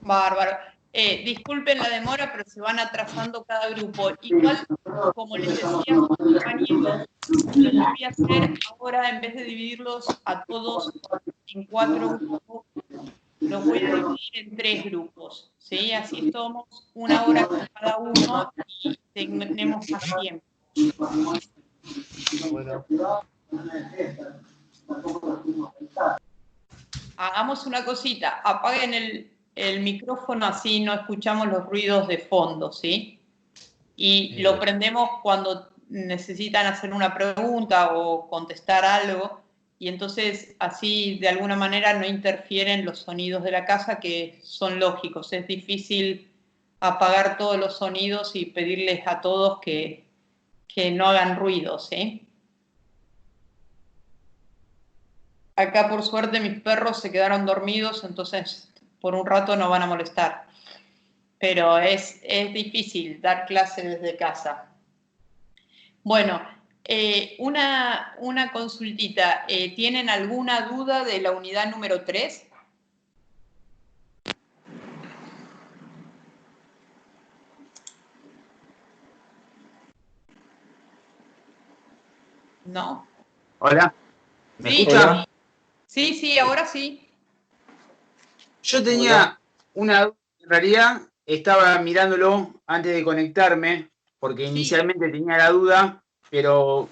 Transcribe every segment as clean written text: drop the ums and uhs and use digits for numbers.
Bárbaro. Disculpen la demora, pero se van atrasando cada grupo. Igual, como les decía a sus compañeros, lo que voy a hacer ahora, en vez de dividirlos a todos en 4 grupos, los voy a dividir en 3 grupos, ¿sí? Así tomamos 1 hora con cada uno y tenemos más tiempo. Bueno. Hagamos una cosita, apaguen el micrófono, así no escuchamos los ruidos de fondo, ¿sí? Y lo prendemos cuando necesitan hacer una pregunta o contestar algo, y entonces así de alguna manera no interfieren los sonidos de la casa, que son lógicos. Es difícil apagar todos los sonidos y pedirles a todos que no hagan ruido, ¿sí? Acá, por suerte, mis perros se quedaron dormidos, entonces por un rato no van a molestar. Pero es difícil dar clase desde casa. Bueno, una consultita. ¿Tienen alguna duda de la unidad número 3? ¿No? Hola. ¿Me Sí, escucha? sí, ahora sí. Yo tenía una duda, en realidad estaba mirándolo antes de conectarme, porque inicialmente tenía la duda, pero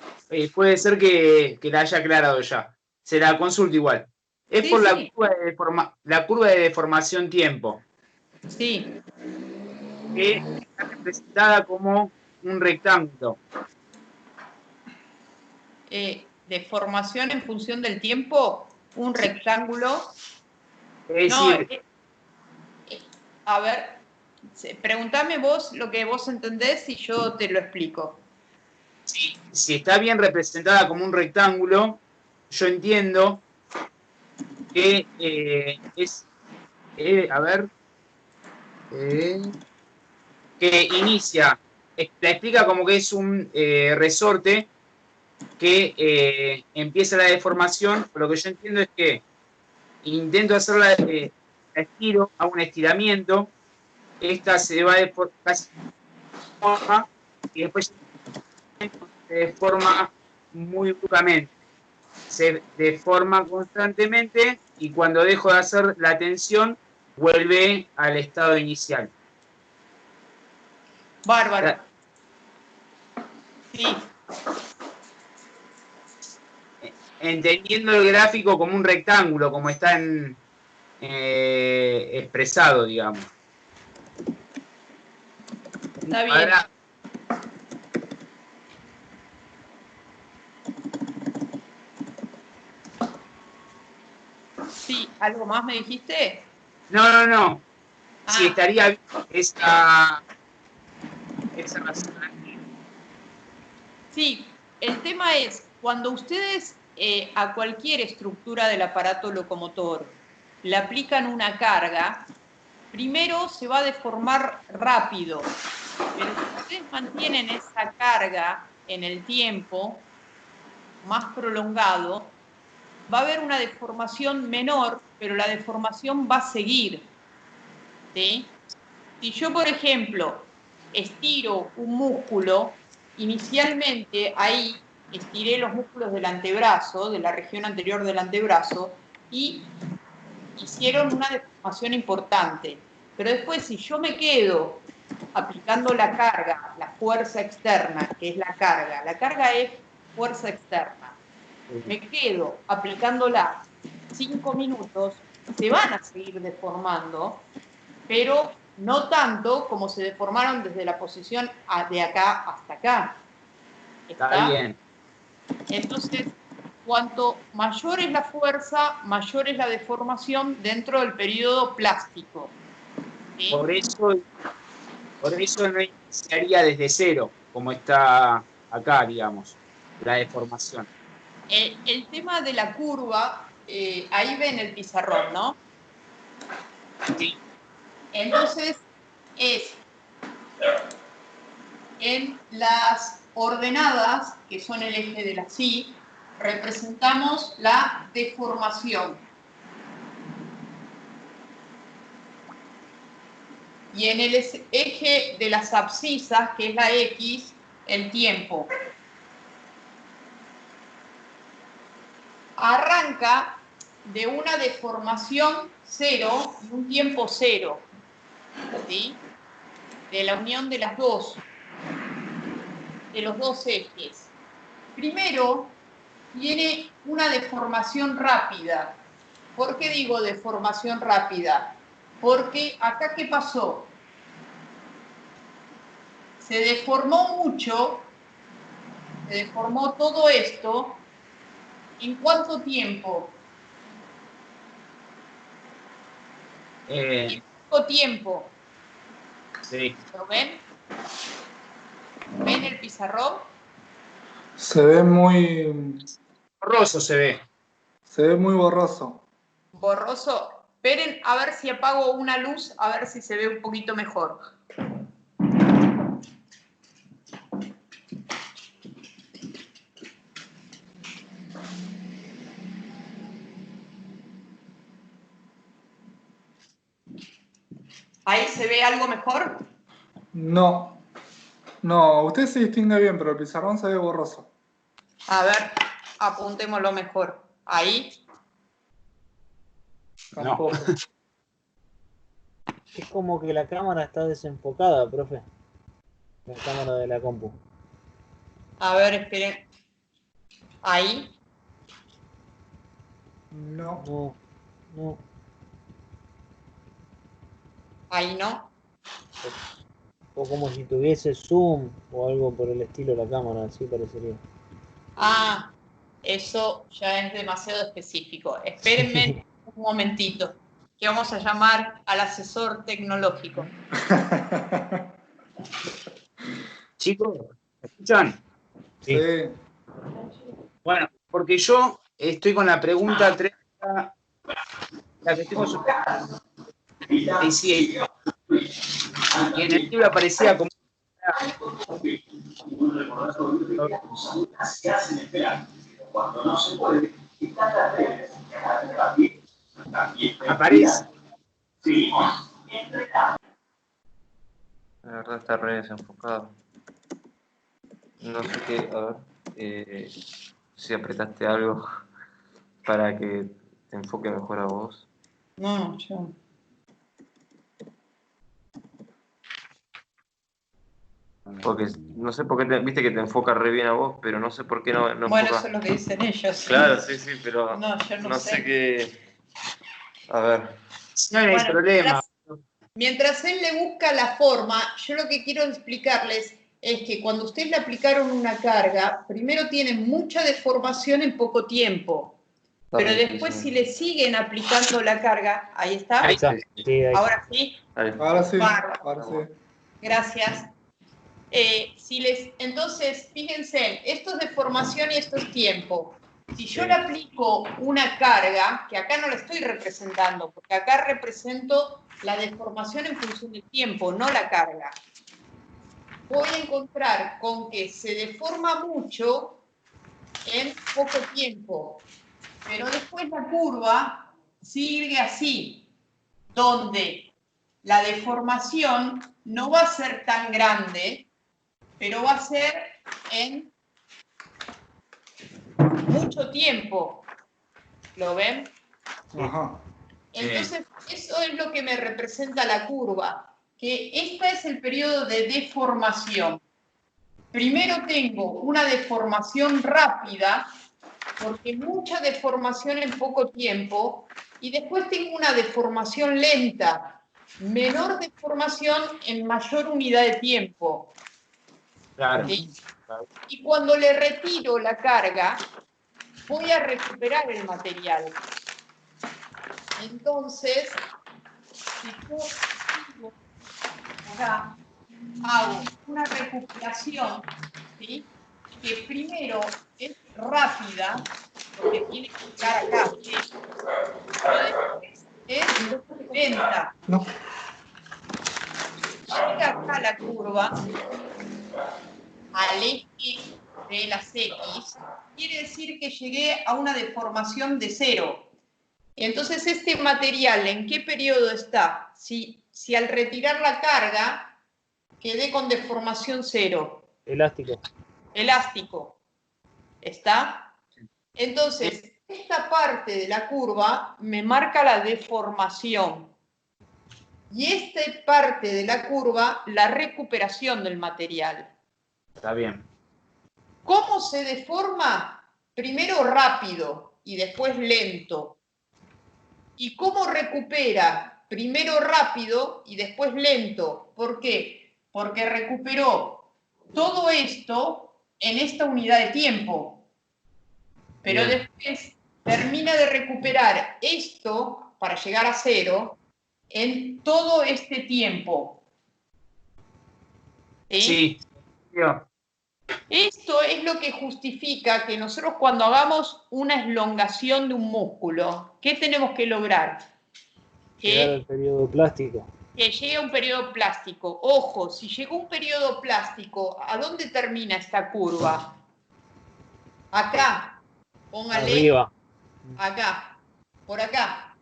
puede ser que la haya aclarado ya. Se la consulto igual. Es por la curva de deformación tiempo. Sí. Que está representada como un rectángulo. Deformación en función del tiempo, un rectángulo. Es No, decir, a ver, pregúntame vos lo que vos entendés y yo te lo explico. si está bien representada como un rectángulo, yo entiendo que que inicia, la explica como que es un resorte que empieza la deformación. Lo que yo entiendo es que intento hacerla, la estiro, hago un estiramiento, esta se va de forma y después se deforma muy bruscamente. Se deforma constantemente y cuando dejo de hacer la tensión vuelve al estado inicial. Bárbaro. Sí. Entendiendo el gráfico como un rectángulo, como está expresado, digamos. Está bien. Sí, ¿algo más me dijiste? No. Si estaría bien esa razón. Sí, el tema es, cuando ustedes a cualquier estructura del aparato locomotor le aplican una carga, primero se va a deformar rápido, pero si ustedes mantienen esa carga en el tiempo más prolongado, va a haber una deformación menor, pero la deformación va a seguir, ¿sí? Si yo, por ejemplo, estiro un músculo, inicialmente ahí estiré los músculos del antebrazo, de la región anterior del antebrazo, y hicieron una deformación importante. Pero después, si yo me quedo aplicando la carga, la fuerza externa, que es la carga es fuerza externa, me quedo aplicándola 5 minutos, se van a seguir deformando, pero no tanto como se deformaron desde la posición de acá hasta acá. Está bien. Entonces, cuanto mayor es la fuerza, mayor es la deformación dentro del periodo plástico. ¿Sí? Por eso no iniciaría desde cero, como está acá, digamos, la deformación. El tema de la curva, ahí ven el pizarrón, ¿no? Sí. Entonces, es en las ordenadas, que son el eje de la Y, representamos la deformación. Y en el eje de las abscisas, que es la X, el tiempo. Arranca de una deformación 0 y un tiempo 0, ¿sí? De la unión de las dos, de los dos ejes. Primero, tiene una deformación rápida. ¿Por qué digo deformación rápida? Porque acá, ¿qué pasó? Se deformó mucho, se deformó todo esto. ¿En cuánto tiempo? En poco tiempo. Sí. ¿Lo ven? ¿Ven el pizarrón? Se ve muy... Borroso se ve. Se ve muy borroso. Borroso. Esperen a ver si apago una luz, a ver si se ve un poquito mejor. ¿Ahí se ve algo mejor? No. No, usted se distingue bien, pero el pizarrón se ve borroso. A ver, apuntémoslo mejor. Ahí. Tampoco. Es como que la cámara está desenfocada, profe. La cámara de la compu. A ver, esperen. Ahí. No. No, no. Ahí no. O como si tuviese zoom o algo por el estilo la cámara, así parecería. Ah, eso ya es demasiado específico. Espérenme un momentito, que vamos a llamar al asesor tecnológico. Chicos, ¿me escuchan? Sí. Bueno, porque yo estoy con la pregunta 30, la que tengo sobre 37. Y en el libro aparecía como... Aparece. La verdad está re desenfocado. No sé qué, a ver, si apretaste algo para que te enfoque mejor a vos. No, yo. Porque no sé por qué, viste que te enfoca re bien a vos, pero no sé por qué no Bueno, enfoca. eso es lo que dicen ellos. Claro, sí, pero No, yo no sé. sé qué... A ver, No hay Bueno, problema. mientras él le busca la forma, yo lo que quiero explicarles es que cuando ustedes le aplicaron una carga, primero tienen mucha deformación en poco tiempo. Pero después si le siguen aplicando la carga, ahí está. Ahí está. Sí, ahí. Ahora sí. Ahora sí. Bárbaro. Ahora sí. Gracias. Entonces, fíjense, esto es deformación y esto es tiempo. Si yo le aplico una carga, que acá no la estoy representando, porque acá represento la deformación en función del tiempo, no la carga, voy a encontrar con que se deforma mucho en poco tiempo, pero después la curva sigue así, donde la deformación no va a ser tan grande, pero va a ser en mucho tiempo. ¿Lo ven? Ajá. Entonces, eso es lo que me representa la curva, que este es el periodo de deformación. Primero tengo una deformación rápida, porque mucha deformación en poco tiempo, y después tengo una deformación lenta, menor deformación en mayor unidad de tiempo. Claro. ¿Sí? Y cuando le retiro la carga, voy a recuperar el material. Entonces, si yo acá hago una recuperación, ¿sí? Que primero es rápida, porque tiene que llegar acá, ¿sí? Pero después es lenta. No. Llega acá la curva al eje de las X, quiere decir que llegué a una deformación de 0. Entonces, este material, ¿en qué periodo está? Si al retirar la carga, quedé con deformación 0. Elástico. Elástico. ¿Está? Entonces, esta parte de la curva me marca la deformación. Y esta parte de la curva, la recuperación del material. Está bien. ¿Cómo se deforma? Primero rápido y después lento. ¿Y cómo recupera? Primero rápido y después lento. ¿Por qué? Porque recuperó todo esto en esta unidad de tiempo. Pero Bien. después termina de recuperar esto para llegar a 0 en todo este tiempo. Sí. Esto es lo que justifica que nosotros cuando hagamos una elongación de un músculo, ¿qué tenemos que lograr? Llegar al periodo plástico. Que llegue a un periodo plástico. Ojo, si llegó un periodo plástico, ¿a dónde termina esta curva? Acá. Póngale. Arriba. Acá. Por acá.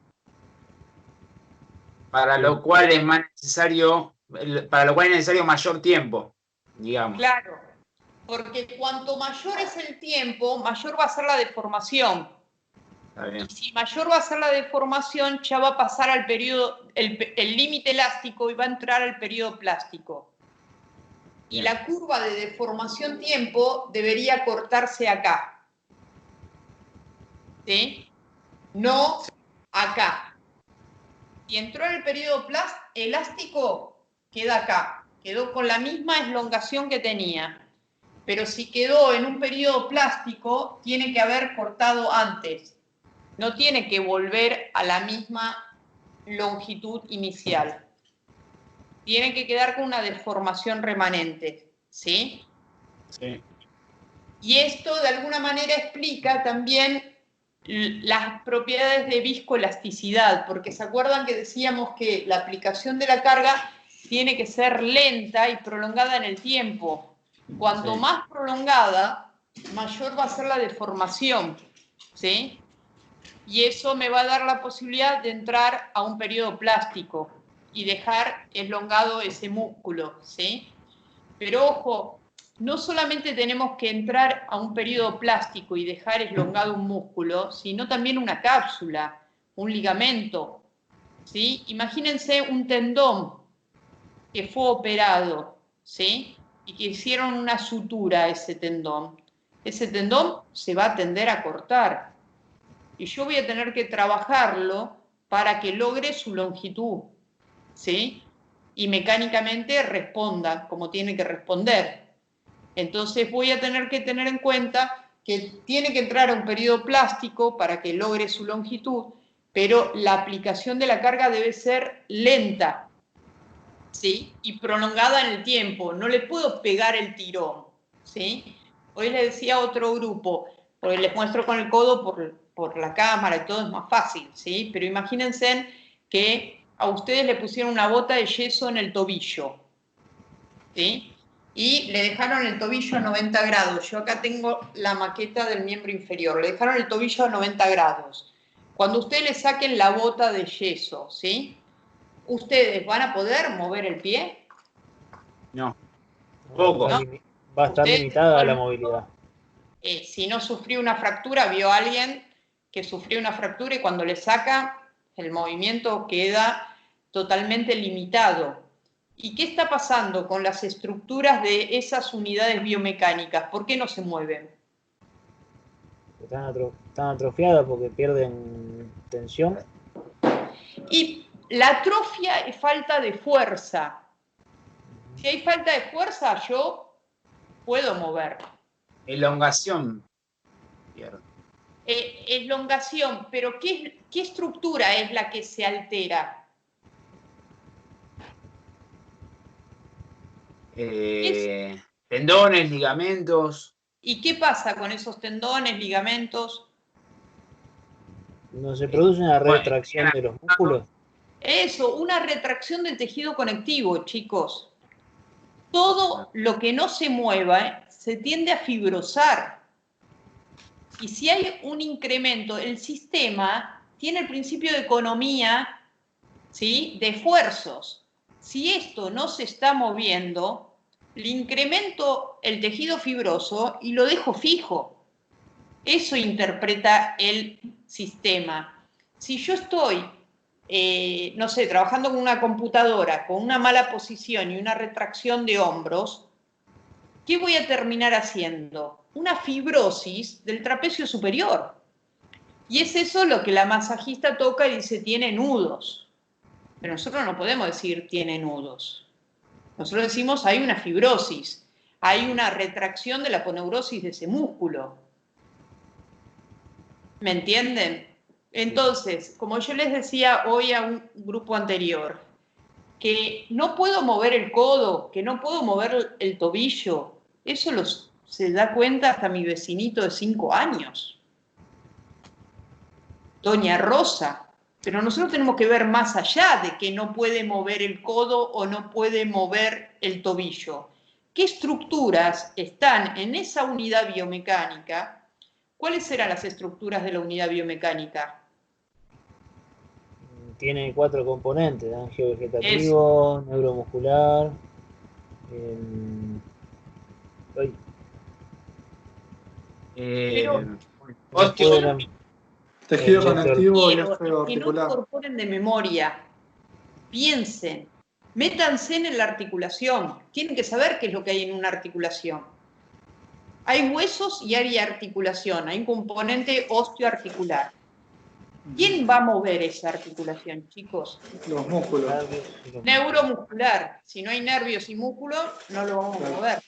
Para lo cual es más necesario, mayor tiempo, digamos. Claro. Porque cuanto mayor es el tiempo, mayor va a ser la deformación. Está bien. Y si mayor va a ser la deformación, ya va a pasar al periodo, el límite elástico y va a entrar al periodo plástico. Y Bien. la curva de deformación tiempo debería cortarse acá. ¿Sí? No acá. Si entró en el periodo elástico, queda acá. Quedó con la misma elongación que tenía. Pero si quedó en un periodo plástico, tiene que haber cortado antes. No tiene que volver a la misma longitud inicial. Tiene que quedar con una deformación remanente. ¿Sí? Sí. Y esto de alguna manera explica también las propiedades de viscoelasticidad, porque se acuerdan que decíamos que la aplicación de la carga tiene que ser lenta y prolongada en el tiempo. Cuanto más prolongada, mayor va a ser la deformación, ¿sí? Y eso me va a dar la posibilidad de entrar a un periodo plástico y dejar elongado ese músculo, ¿sí? Pero ojo, no solamente tenemos que entrar a un periodo plástico y dejar elongado un músculo, sino también una cápsula, un ligamento, ¿sí? Imagínense un tendón que fue operado, ¿sí? Y que hicieron una sutura a ese tendón. Ese tendón se va a tender a cortar. Y yo voy a tener que trabajarlo para que logre su longitud, ¿sí? Y mecánicamente responda como tiene que responder. Entonces voy a tener que tener en cuenta que tiene que entrar a un periodo plástico para que logre su longitud, pero la aplicación de la carga debe ser lenta, ¿sí? Y prolongada en el tiempo. No le puedo pegar el tirón, ¿sí? Hoy les decía a otro grupo, porque les muestro con el codo por la cámara y todo es más fácil, ¿sí? Pero imagínense que a ustedes le pusieron una bota de yeso en el tobillo, ¿sí? Y le dejaron el tobillo a 90 grados. Yo acá tengo la maqueta del miembro inferior. Le dejaron el tobillo a 90 grados. Cuando ustedes le saquen la bota de yeso, ¿sí? ¿Ustedes van a poder mover el pie? No. Poco. Va a estar Ustedes, limitada la movilidad. Si no sufrió una fractura, vio a alguien que sufrió una fractura y cuando le saca, el movimiento queda totalmente limitado. ¿Y qué está pasando con las estructuras de esas unidades biomecánicas? ¿Por qué no se mueven? Están atrofiadas porque pierden tensión. Y la atrofia es falta de fuerza. Si hay falta de fuerza, yo puedo mover. Elongación. Elongación, pero ¿qué estructura es la que se altera? Tendones, ligamentos. ¿Y qué pasa con esos tendones, ligamentos? No se produce una retracción de los músculos. Eso, una retracción del tejido conectivo, chicos. Todo lo que no se mueva se tiende a fibrosar. Y si hay un incremento, el sistema tiene el principio de economía, ¿sí?, de esfuerzos. Si esto no se está moviendo, le incremento el tejido fibroso y lo dejo fijo. Eso interpreta el sistema. Si yo estoy, no sé, trabajando con una computadora, con una mala posición y una retracción de hombros, ¿qué voy a terminar haciendo? Una fibrosis del trapecio superior. Y es eso lo que la masajista toca y dice, tiene nudos. Pero nosotros no podemos decir tiene nudos. Nosotros decimos hay una fibrosis, hay una retracción de la aponeurosis de ese músculo. ¿Me entienden? Entonces, como yo les decía hoy a un grupo anterior, que no puedo mover el codo, que no puedo mover el tobillo, eso se da cuenta hasta mi vecinito de 5 años. Doña Rosa. Pero nosotros tenemos que ver más allá de que no puede mover el codo o no puede mover el tobillo. ¿Qué estructuras están en esa unidad biomecánica? ¿Cuáles serán las estructuras de la unidad biomecánica? Tiene 4 componentes: angiovegetativo, neuromuscular, Pero osteo. Tejido conectivo y quiero óseo que no articular. incorporen de memoria. Piensen, métanse en la articulación. Tienen que saber qué es lo que hay en una articulación. Hay huesos y hay articulación, hay un componente osteoarticular. ¿Quién va a mover esa articulación, chicos? Los músculos. Neuromuscular. Si no hay nervios y músculos, no lo vamos a mover.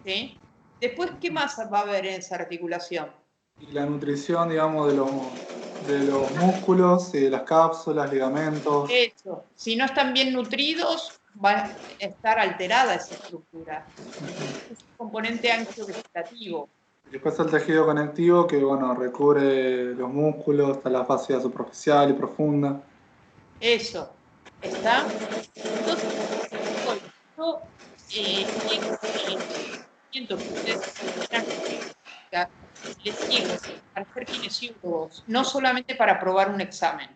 ¿Sí? Después, ¿qué más va a haber en esa articulación? Y la nutrición, digamos, de los músculos, y de las cápsulas, ligamentos. Eso. Si no están bien nutridos, va a estar alterada esa estructura. Es un componente angiovegetativo. Después el tejido conectivo que, bueno, recubre los músculos hasta la fascia superficial y profunda. Eso. ¿Está? Entonces, yo siento que ustedes les sirve para ser kinesiólogos, no solamente para aprobar un examen.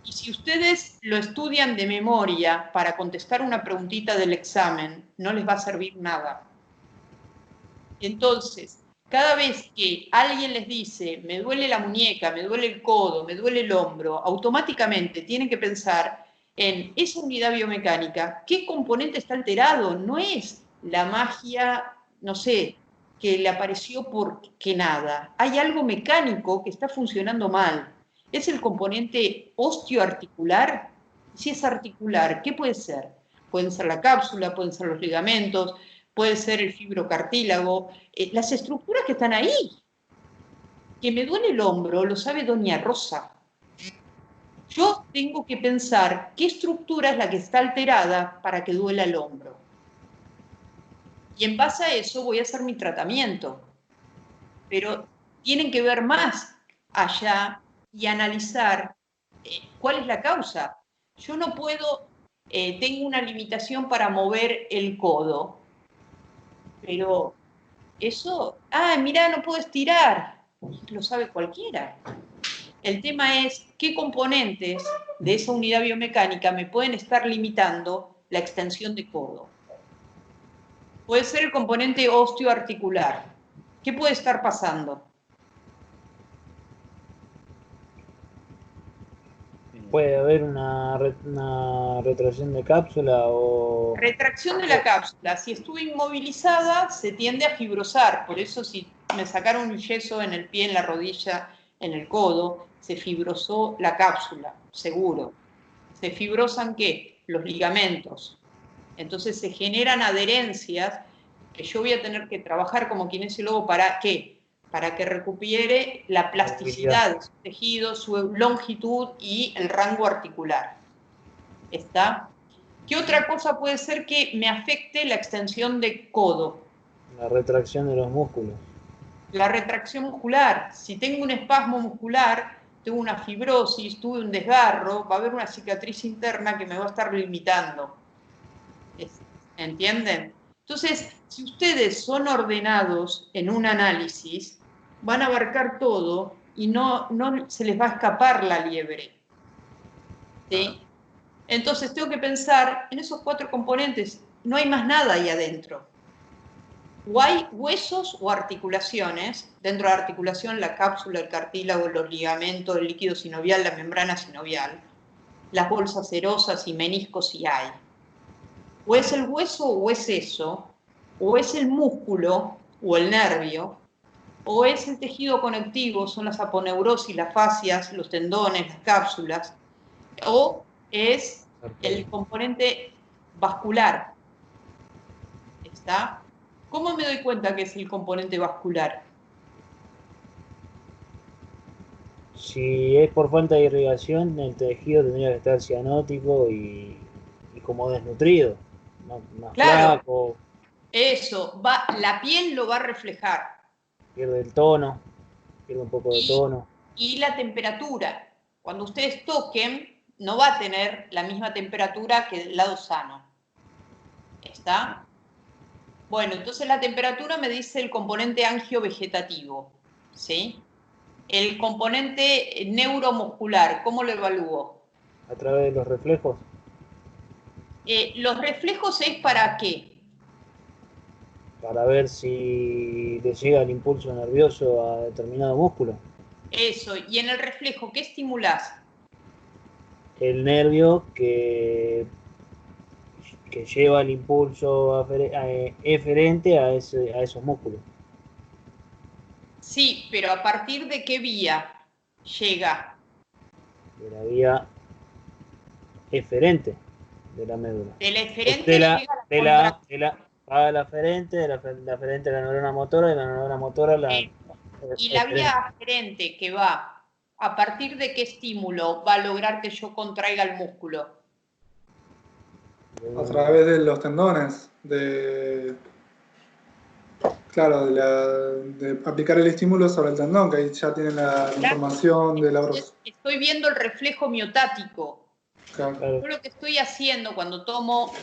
Y si ustedes lo estudian de memoria para contestar una preguntita del examen, no les va a servir nada. Entonces, cada vez que alguien les dice, me duele la muñeca, me duele el codo, me duele el hombro, automáticamente tienen que pensar en esa unidad biomecánica, ¿qué componente está alterado? No es la magia, no sé, que le apareció porque nada. Hay algo mecánico que está funcionando mal. ¿Es el componente osteoarticular? Si es articular, ¿qué puede ser? Pueden ser la cápsula, pueden ser los ligamentos, puede ser el fibrocartílago, las estructuras que están ahí. Que me duele el hombro, lo sabe doña Rosa. Yo tengo que pensar qué estructura es la que está alterada para que duela el hombro. Y en base a eso voy a hacer mi tratamiento. Pero tienen que ver más allá y analizar cuál es la causa. Yo no puedo, tengo una limitación para mover el codo, pero eso, mira, no puedo estirar, lo sabe cualquiera. El tema es qué componentes de esa unidad biomecánica me pueden estar limitando la extensión de codo. Puede ser el componente osteoarticular. ¿Qué puede estar pasando? Puede haber una retracción de cápsula o... Retracción de la cápsula. Si estuve inmovilizada, se tiende a fibrosar. Por eso si me sacaron un yeso en el pie, en la rodilla, en el codo, se fibrosó la cápsula, seguro. ¿Se fibrosan qué? Los ligamentos. Entonces se generan adherencias que yo voy a tener que trabajar como kinesiólogo para ¿qué? Para que recupere la plasticidad de su tejido, su longitud y el rango articular. ¿Está? ¿Qué otra cosa puede ser que me afecte la extensión de codo? La retracción de los músculos. La retracción muscular. Si tengo un espasmo muscular, tengo una fibrosis, tuve un desgarro, va a haber una cicatriz interna que me va a estar limitando. ¿Entienden? Entonces, si ustedes son ordenados en un análisis, van a abarcar todo y no se les va a escapar la liebre. ¿Sí? Entonces tengo que pensar en esos 4 componentes, no hay más nada ahí adentro. O hay huesos o articulaciones, dentro de la articulación la cápsula, el cartílago, los ligamentos, el líquido sinovial, la membrana sinovial, las bolsas serosas y meniscos si hay. O es el hueso o es eso, o es el músculo o el nervio, o es el tejido conectivo, son las aponeurosis, las fascias, los tendones, las cápsulas, o es el componente vascular. ¿Está? ¿Cómo me doy cuenta que es el componente vascular? Si es por falta de irrigación, el tejido tendría que estar cianótico y como desnutrido, más Claro. flaco, Eso, la piel lo va a reflejar. pierde el tono, pierde un poco de tono. Y la temperatura. Cuando ustedes toquen, no va a tener la misma temperatura que del lado sano. ¿Está? Bueno, entonces la temperatura me dice el componente angiovegetativo, ¿sí? El componente neuromuscular, ¿cómo lo evalúo? A través de los reflejos. Los reflejos es para qué? Para ver si le llega el impulso nervioso a determinado músculo. Eso, y en el reflejo, ¿qué estimulás? El nervio que lleva el impulso eferente a esos músculos. Sí, pero ¿a partir de qué vía llega? De la vía eferente de la médula. De la eferente de llega a la aferente, de la aferente a la neurona motora, de la neurona motora a la... y la vía aferente que va, ¿a partir de qué estímulo va a lograr que yo contraiga el músculo? A través de los tendones, claro, de aplicar el estímulo sobre el tendón, que ahí ya tienen la información de la... Estoy viendo el reflejo miotático. Claro. Yo lo que estoy haciendo cuando tomo,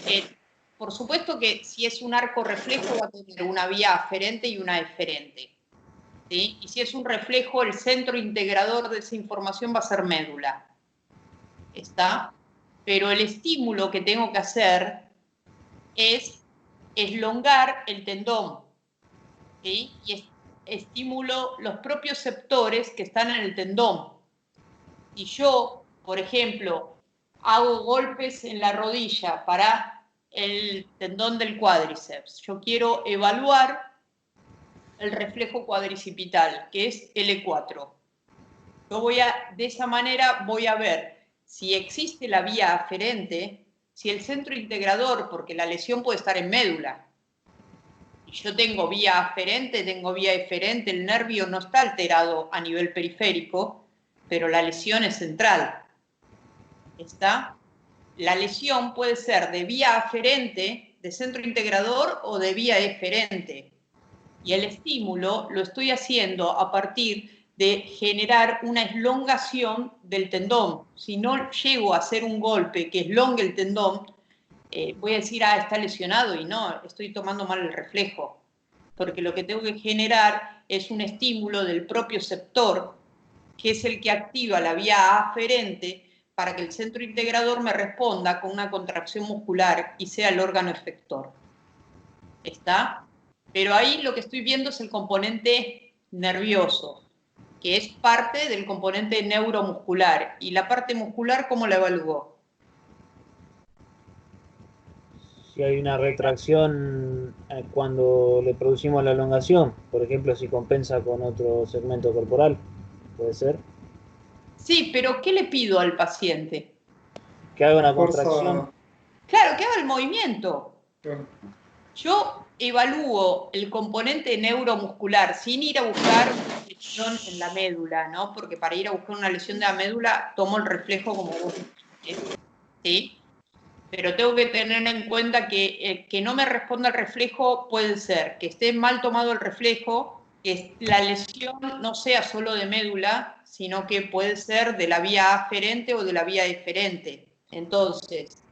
por supuesto que si es un arco reflejo va a tener una vía aferente y una eferente. ¿Sí? Y si es un reflejo, el centro integrador de esa información va a ser médula. ¿Está? Pero el estímulo que tengo que hacer es elongar el tendón. ¿Sí? Y estimulo los propios receptores que están en el tendón. Y yo, por ejemplo, hago golpes en la rodilla para el tendón del cuádriceps. Yo quiero evaluar el reflejo cuadricipital, que es L4. Yo de esa manera voy a ver si existe la vía aferente, si el centro integrador, porque la lesión puede estar en médula. Y yo tengo vía aferente, tengo vía eferente, el nervio no está alterado a nivel periférico, pero la lesión es central. ¿Está? La lesión puede ser de vía aferente, de centro integrador o de vía eferente. Y el estímulo lo estoy haciendo a partir de generar una elongación del tendón. Si no llego a hacer un golpe que elongue el tendón, voy a decir, está lesionado, y no, estoy tomando mal el reflejo. Porque lo que tengo que generar es un estímulo del propio receptor, que es el que activa la vía aferente para que el centro integrador me responda con una contracción muscular y sea el órgano efector. ¿Está? Pero ahí lo que estoy viendo es el componente nervioso, que es parte del componente neuromuscular. ¿Y la parte muscular cómo la evaluó? Si hay una retracción cuando le producimos la elongación, por ejemplo, si compensa con otro segmento corporal, ¿puede ser? Sí, pero ¿qué le pido al paciente? Que haga una contracción. Claro, que haga el movimiento. Claro. Yo evalúo el componente neuromuscular sin ir a buscar una lesión en la médula, ¿no? Porque para ir a buscar una lesión de la médula tomo el reflejo como vos dijiste, ¿sí? Pero tengo que tener en cuenta que no me responda el reflejo puede ser que esté mal tomado el reflejo, que la lesión no sea solo de médula, sino que puede ser de la vía aferente o de la vía eferente. Entonces,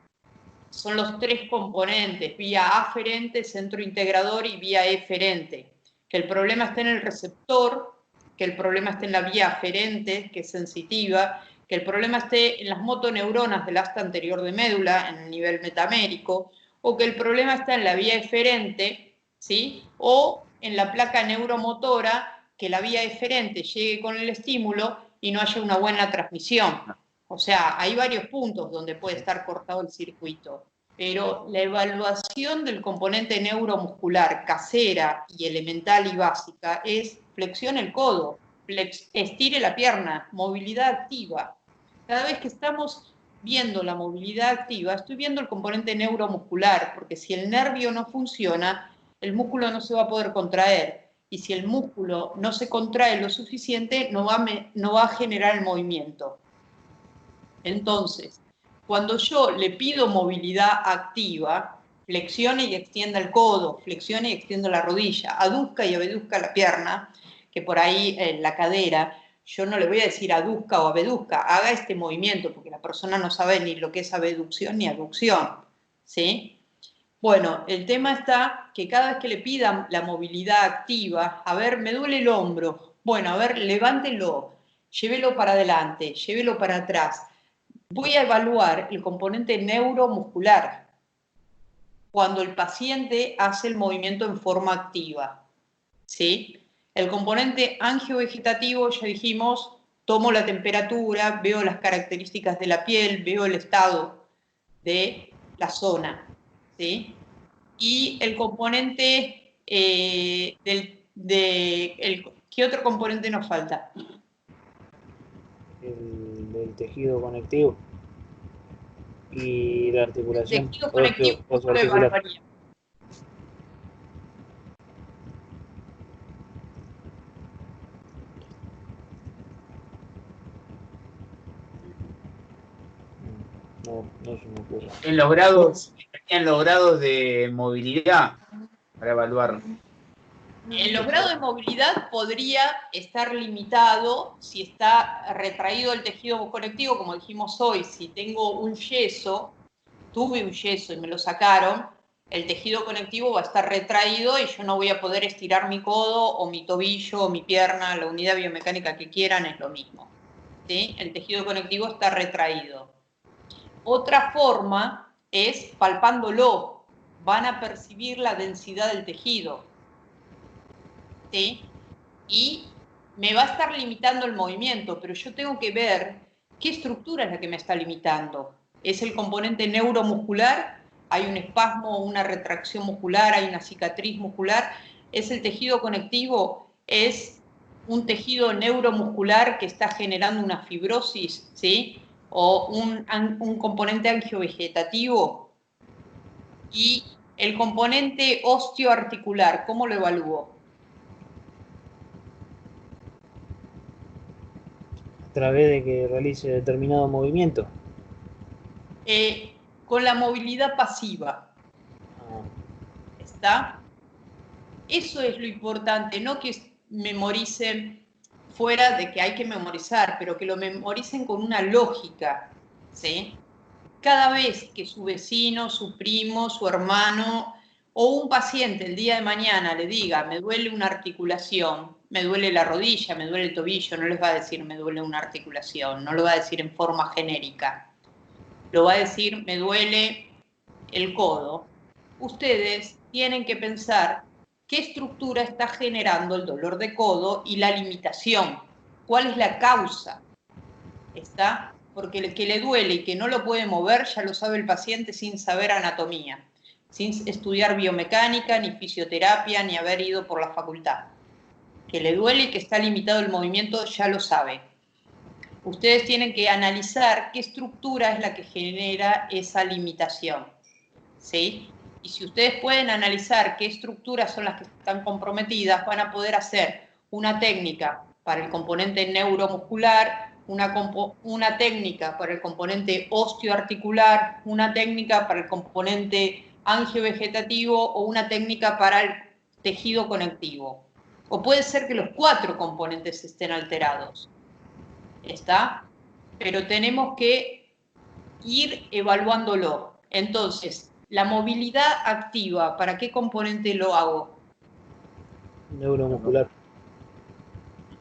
son los tres componentes, vía aferente, centro integrador y vía eferente. Que el problema está en el receptor, que el problema esté en la vía aferente, que es sensitiva, que el problema esté en las motoneuronas del asta anterior de médula, en el nivel metamérico, o que el problema está en la vía eferente, ¿sí? O en la placa neuromotora, que la vía eferente llegue con el estímulo y no haya una buena transmisión. O sea, hay varios puntos donde puede estar cortado el circuito, pero la evaluación del componente neuromuscular casera y elemental y básica es flexione el codo, estire la pierna, movilidad activa. Cada vez que estamos viendo la movilidad activa, estoy viendo el componente neuromuscular, porque si el nervio no funciona, el músculo no se va a poder contraer, y si el músculo no se contrae lo suficiente, no va a generar el movimiento. Entonces, cuando yo le pido movilidad activa, flexione y extienda el codo, flexione y extienda la rodilla, aduzca y abduzca la pierna, que por ahí la cadera, yo no le voy a decir aduzca o abduzca, haga este movimiento, porque la persona no sabe ni lo que es abducción ni aducción, ¿sí? Bueno, el tema está que cada vez que le pidan la movilidad activa, a ver, me duele el hombro, bueno, a ver, levántelo, llévelo para adelante, llévelo para atrás. Voy a evaluar el componente neuromuscular cuando el paciente hace el movimiento en forma activa, ¿sí? El componente angiovegetativo, ya dijimos, tomo la temperatura, veo las características de la piel, veo el estado de la zona, ¿sí? Y el componente ¿qué otro componente nos falta? El del tejido conectivo y la articulación. El tejido conectivo, ¿cómo lo evaluaría? No se me ocurre. En los grados de movilidad para evaluar. En los grados de movilidad podría estar limitado si está retraído el tejido conectivo, como dijimos hoy. Si tengo un yeso, tuve un yeso y me lo sacaron, el tejido conectivo va a estar retraído y yo no voy a poder estirar mi codo o mi tobillo o mi pierna, la unidad biomecánica que quieran es lo mismo, ¿sí? El tejido conectivo está retraído. Otra forma es palpándolo, van a percibir la densidad del tejido, ¿sí? Y me va a estar limitando el movimiento, pero yo tengo que ver qué estructura es la que me está limitando. ¿Es el componente neuromuscular? ¿Hay un espasmo, una retracción muscular, hay una cicatriz muscular? ¿Es el tejido conectivo? ¿Es un tejido neuromuscular que está generando una fibrosis, ¿sí? ¿O un componente angiovegetativo? Y el componente osteoarticular, ¿cómo lo evalúo? A través de que realice determinado movimiento. Con la movilidad pasiva. ¿Está? Eso es lo importante, no que memoricen fuera de que hay que memorizar, pero que lo memoricen con una lógica, ¿sí? Cada vez que su vecino, su primo, su hermano o un paciente el día de mañana le diga, me duele una articulación, me duele la rodilla, me duele el tobillo, no les va a decir me duele una articulación, no lo va a decir en forma genérica. Lo va a decir, me duele el codo. Ustedes tienen que pensar qué estructura está generando el dolor de codo y la limitación. ¿Cuál es la causa? ¿Está? Porque el que le duele y que no lo puede mover ya lo sabe el paciente sin saber anatomía, sin estudiar biomecánica, ni fisioterapia, ni haber ido por la facultad. Que le duele y que está limitado el movimiento ya lo sabe. Ustedes tienen que analizar qué estructura es la que genera esa limitación, ¿sí? Y si ustedes pueden analizar qué estructuras son las que están comprometidas, van a poder hacer una técnica para el componente neuromuscular, una técnica para el componente osteoarticular, una técnica para el componente angiovegetativo o una técnica para el tejido conectivo. O puede ser que los 4 componentes estén alterados. ¿Está? Pero tenemos que ir evaluándolo. Entonces, la movilidad activa, ¿para qué componente lo hago? Neuromuscular.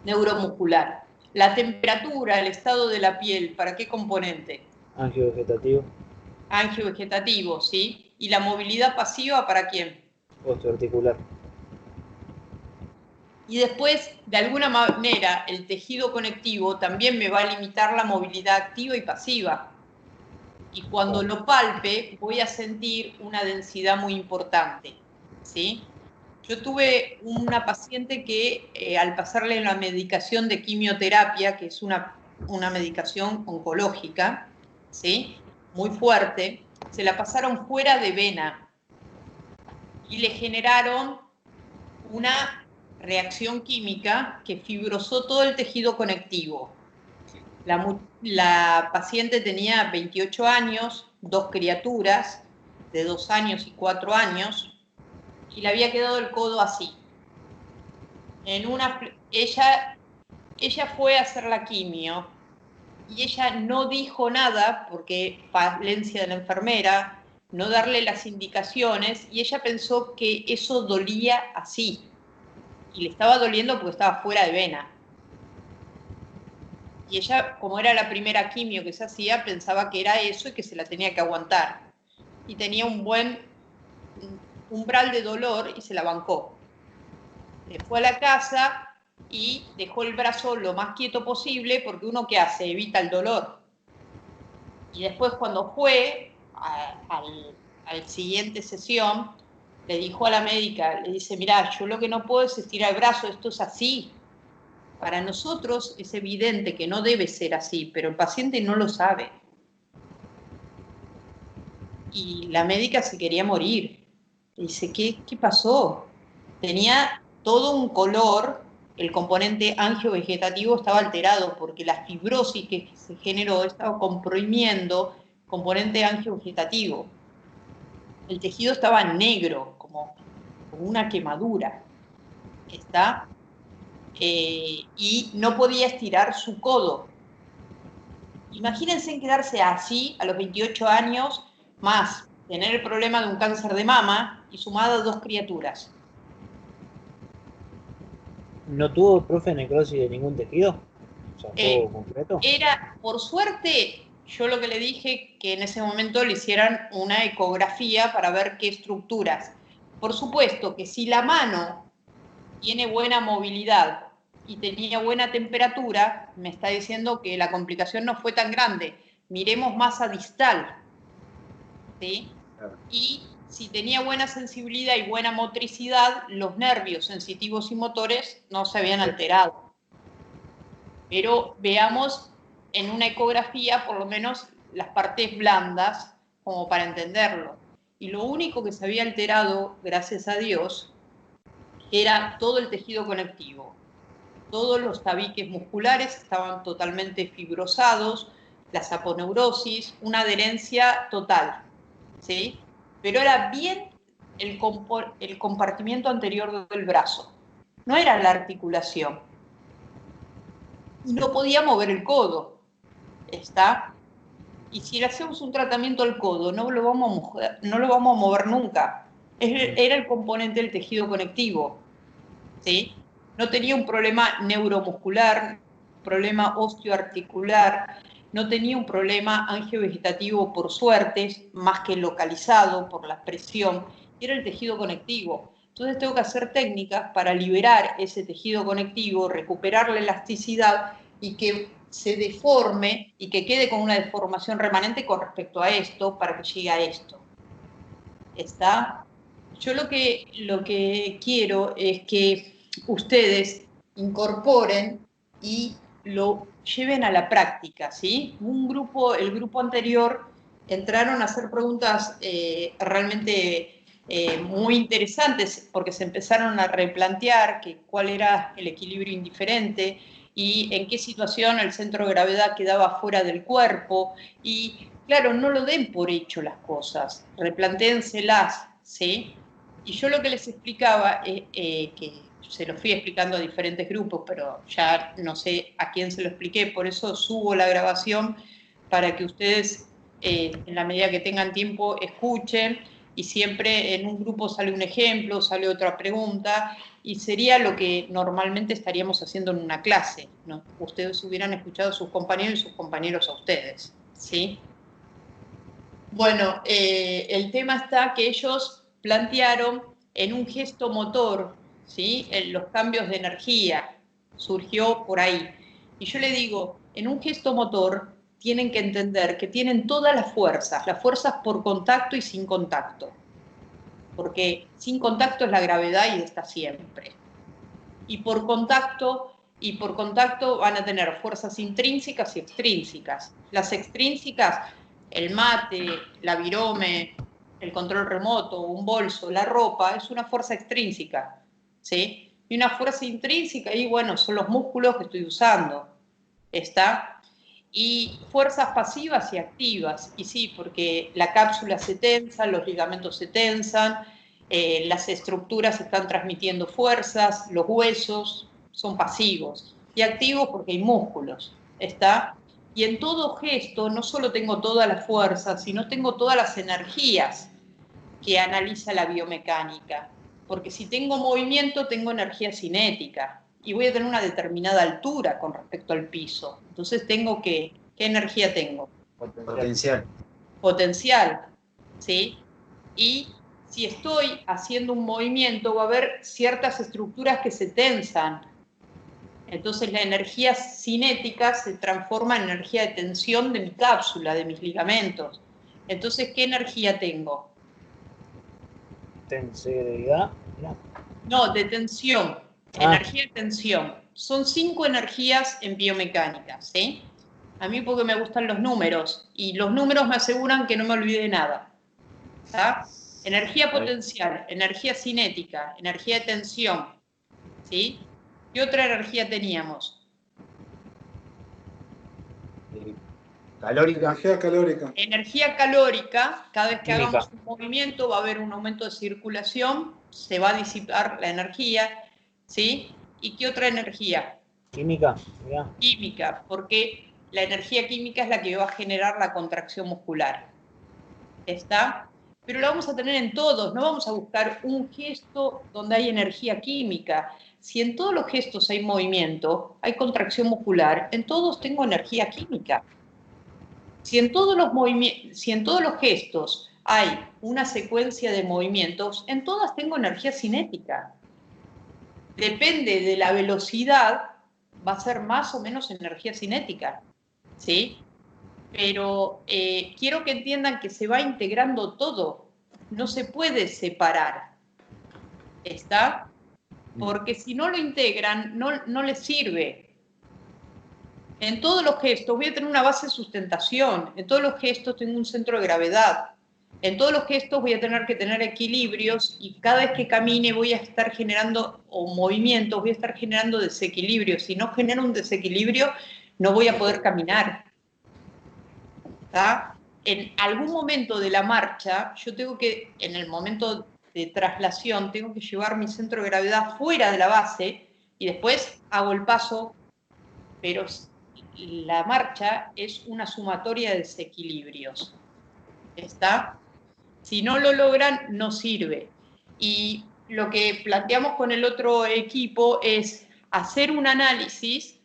Neuromuscular. La temperatura, el estado de la piel, ¿para qué componente? Angiovegetativo. Angiovegetativo, ¿sí? ¿Y la movilidad pasiva para quién? Osteoarticular. Y después, de alguna manera, el tejido conectivo también me va a limitar la movilidad activa y pasiva. Y cuando lo palpe, voy a sentir una densidad muy importante, ¿sí? Yo tuve una paciente que al pasarle la medicación de quimioterapia, que es una medicación oncológica, ¿sí? Muy fuerte, se la pasaron fuera de vena y le generaron una reacción química que fibrosó todo el tejido conectivo. La paciente tenía 28 años, 2 criaturas de 2 años y 4 años, y le había quedado el codo así. Ella fue a hacer la quimio y ella no dijo nada porque falencia de la enfermera, no darle las indicaciones, y ella pensó que eso dolía así. Y le estaba doliendo porque estaba fuera de vena. Y ella, como era la primera quimio que se hacía, pensaba que era eso y que se la tenía que aguantar. Y tenía un buen umbral de dolor y se la bancó. Fue a la casa y dejó el brazo lo más quieto posible porque uno, ¿qué hace? Evita el dolor. Y después, cuando fue al siguiente sesión, le dijo a la médica, le dice, mirá, yo lo que no puedo es estirar el brazo, esto es así. Para nosotros es evidente que no debe ser así, pero el paciente no lo sabe. Y la médica se quería morir. Le dice, ¿qué pasó? Tenía todo un color, el componente angiovegetativo estaba alterado porque la fibrosis que se generó estaba comprimiendo el componente angiovegetativo. El tejido estaba negro, como una quemadura. ¿Está? Y no podía estirar su codo. Imagínense en quedarse así a los 28 años, más tener el problema de un cáncer de mama y sumado a 2 criaturas. ¿No tuvo, profe, necrosis de ningún tejido? O sea, todo completo. Por suerte, yo lo que le dije, que en ese momento le hicieran una ecografía para ver qué estructuras. Por supuesto que si la mano tiene buena movilidad y tenía buena temperatura, me está diciendo que la complicación no fue tan grande. Miremos masa distal, ¿sí? Y si tenía buena sensibilidad y buena motricidad, los nervios sensitivos y motores no se habían alterado. Pero veamos en una ecografía por lo menos las partes blandas como para entenderlo. Y lo único que se había alterado, gracias a Dios, era todo el tejido conectivo. Todos los tabiques musculares estaban totalmente fibrosados, la saponeurosis, una adherencia total, ¿sí? Pero era bien el compartimiento anterior del brazo, no era la articulación. Y no podía mover el codo, ¿está? Y si le hacemos un tratamiento al codo, no lo vamos a mover nunca. Era el componente del tejido conectivo, ¿sí? No tenía un problema neuromuscular, un problema osteoarticular, no tenía un problema angiovegetativo por suerte, más que localizado por la presión, y era el tejido conectivo. Entonces tengo que hacer técnicas para liberar ese tejido conectivo, recuperar la elasticidad y que se deforme y que quede con una deformación remanente con respecto a esto para que llegue a esto. ¿Está? Yo lo que quiero es que ustedes incorporen y lo lleven a la práctica, ¿sí? El grupo anterior entraron a hacer preguntas realmente muy interesantes porque se empezaron a replantear cuál era el equilibrio indiferente y en qué situación el centro de gravedad quedaba fuera del cuerpo. Y claro, no lo den por hecho las cosas, replantéenselas, ¿sí? Y yo lo que les explicaba, que se lo fui explicando a diferentes grupos, pero ya no sé a quién se lo expliqué, por eso subo la grabación para que ustedes en la medida que tengan tiempo, escuchen, y siempre en un grupo sale un ejemplo, sale otra pregunta, y sería lo que normalmente estaríamos haciendo en una clase, ¿no? Ustedes hubieran escuchado a sus compañeros y sus compañeros a ustedes, ¿sí? Bueno, el tema está que ellos plantearon en un gesto motor, ¿sí? En los cambios de energía, surgió por ahí. Y yo le digo, en un gesto motor tienen que entender que tienen todas las fuerzas por contacto y sin contacto, porque sin contacto es la gravedad y está siempre. Y por contacto van a tener fuerzas intrínsecas y extrínsecas. Las extrínsecas, el mate, la virome, el control remoto, un bolso, la ropa, es una fuerza extrínseca, ¿sí? Y una fuerza intrínseca, y bueno, son los músculos que estoy usando, ¿está? Y fuerzas pasivas y activas, y sí, porque la cápsula se tensa, los ligamentos se tensan, las estructuras están transmitiendo fuerzas, los huesos son pasivos, y activos porque hay músculos, ¿está? Y en todo gesto no solo tengo todas las fuerzas, sino tengo todas las energías que analiza la biomecánica, porque si tengo movimiento tengo energía cinética, y voy a tener una determinada altura con respecto al piso. Entonces tengo que, ¿qué energía tengo? Potencial. Potencial, ¿sí? Y si estoy haciendo un movimiento va a haber ciertas estructuras que se tensan. Entonces la energía cinética se transforma en energía de tensión de mi cápsula, de mis ligamentos. Entonces, ¿qué energía tengo? Tensibilidad. No, de tensión. Energía de tensión. Son 5 energías en biomecánica, ¿sí? A mí porque me gustan los números, y los números me aseguran que no me olvide nada. ¿Está? Energía potencial, energía cinética, energía de tensión, ¿sí? ¿Qué otra energía teníamos? Calórica. Energía calórica. Energía calórica, cada vez que Química. hagamos un movimiento va a haber un aumento de circulación, se va a disipar la energía, ¿sí? ¿Y qué otra energía? Química. Ya. Química, porque la energía química es la que va a generar la contracción muscular. ¿Está? Pero la vamos a tener en todos, no vamos a buscar un gesto donde hay energía química. Si en todos los gestos hay movimiento, hay contracción muscular, en todos tengo energía química. Si en todos los gestos hay una secuencia de movimientos, en todas tengo energía cinética. Depende de la velocidad, va a ser más o menos energía cinética, ¿sí? Pero quiero que entiendan que se va integrando todo, no se puede separar, ¿está? Porque si no lo integran, no les sirve. En todos los gestos voy a tener una base de sustentación, en todos los gestos tengo un centro de gravedad, en todos los gestos voy a tener que tener equilibrios, y cada vez que camine voy a estar generando, o movimientos, voy a estar generando desequilibrios. Si no genero un desequilibrio, no voy a poder caminar. ¿Está? En algún momento de la marcha, yo tengo que, en el momento de traslación, tengo que llevar mi centro de gravedad fuera de la base, y después hago el paso, pero la marcha es una sumatoria de desequilibrios. ¿Está? Si no lo logran, no sirve. Y lo que planteamos con el otro equipo es hacer un análisis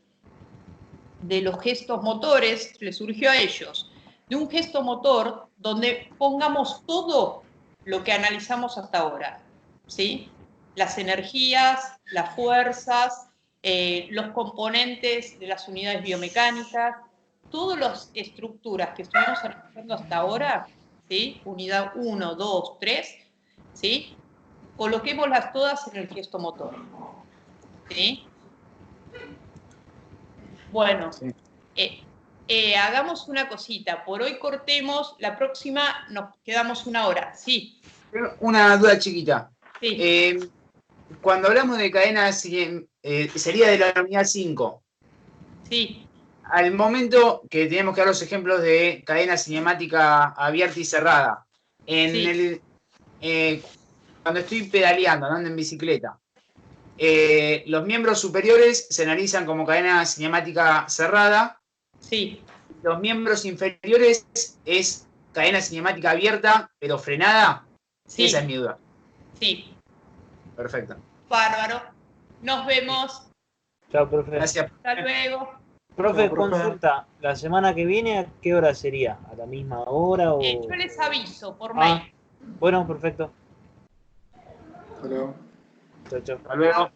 de los gestos motores, les surgió a ellos, de un gesto motor donde pongamos todo lo que analizamos hasta ahora, ¿sí? Las energías, las fuerzas, los componentes de las unidades biomecánicas, todas las estructuras que estuvimos analizando hasta ahora, ¿sí? Unidad 1, 2, 3, ¿sí? Coloquémoslas todas en el gesto motor, ¿sí? Bueno, hagamos una cosita. Por hoy cortemos, la próxima nos quedamos 1 hora. Sí. Una duda chiquita. Sí. Cuando hablamos de cadenas, sería de la unidad 5. Sí. Al momento que tenemos que dar los ejemplos de cadena cinemática abierta y cerrada, cuando estoy pedaleando, andando en bicicleta, los miembros superiores se analizan como cadena cinemática cerrada. Sí. los miembros inferiores es cadena cinemática abierta, pero frenada. Sí. Esa es mi duda. Sí, Perfecto. bárbaro. Nos vemos. Chao, profe. Gracias. Hasta luego. Profe, Chao, profe. consulta, ¿la semana que viene a qué hora sería? ¿A la misma hora o...? Yo les aviso por mail. Bueno, perfecto. Hasta luego. Chao, chao. Hasta luego.